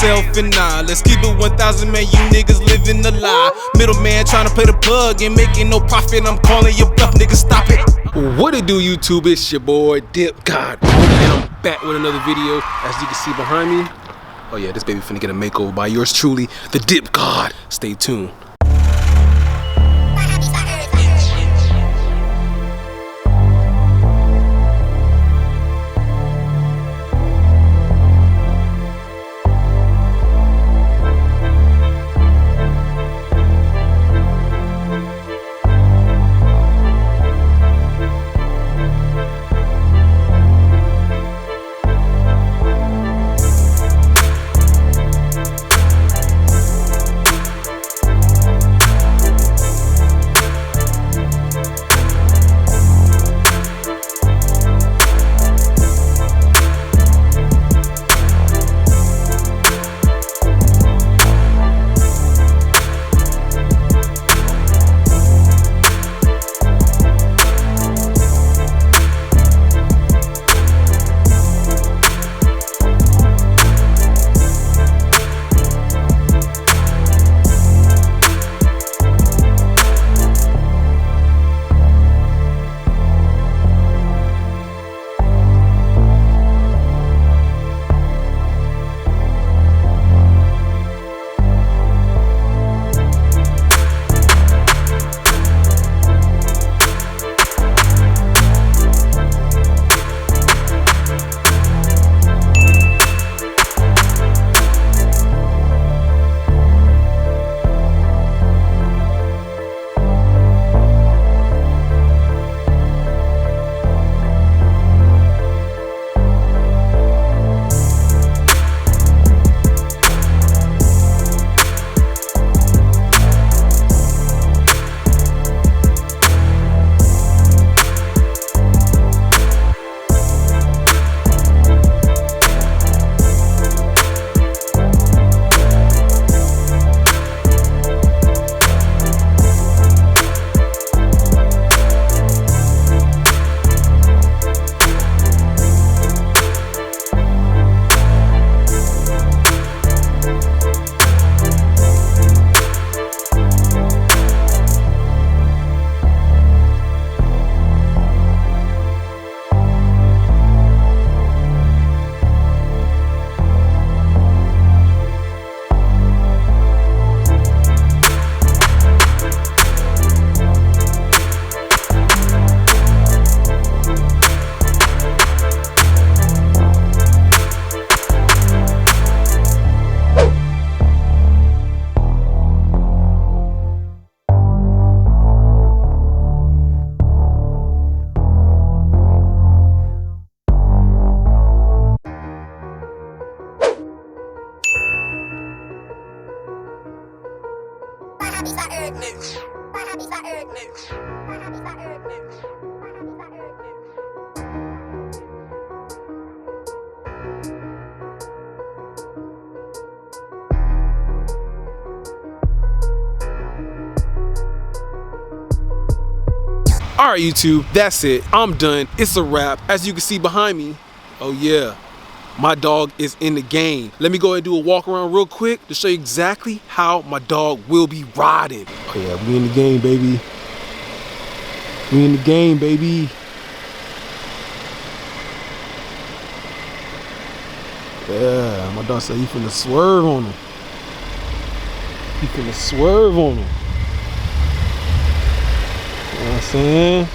myself and I. Let's keep it 1,000, man, you niggas living the lie. Middleman trying to play the plug and making no profit. I'm calling your bluff, nigga, stop it. What it do, YouTube? It's your boy Dip God, and I'm back with another video. As you can see behind me, oh yeah, this baby finna get a makeover by yours truly, the Dip God. Stay tuned. Alright, YouTube, that's it. I'm done. It's a wrap. As you can see behind me, oh yeah, my dog is in the game. Let me go ahead and do a walk around real quick to show you exactly how my dog will be riding. Oh yeah, we in the game, baby. We in the game, baby. Yeah, my dog said he finna swerve on him. He finna swerve on him. You know what I'm saying?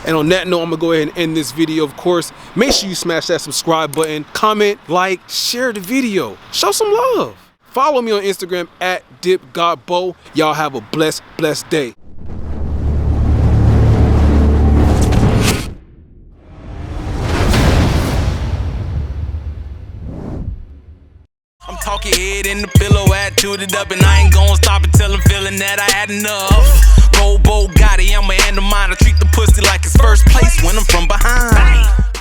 And on that note, I'm gonna go ahead and end this video. Of course, make sure you smash that subscribe button, comment, like, share the video. Show some love. Follow me on Instagram at DipGodBo. Y'all have a blessed day. I'm talking head in the pillow, attitude up, and I ain't gonna stop until I'm feeling that I had enough. Robo Gotti, I'm a hand of mine. I treat the pussy like it's first place when I'm from behind.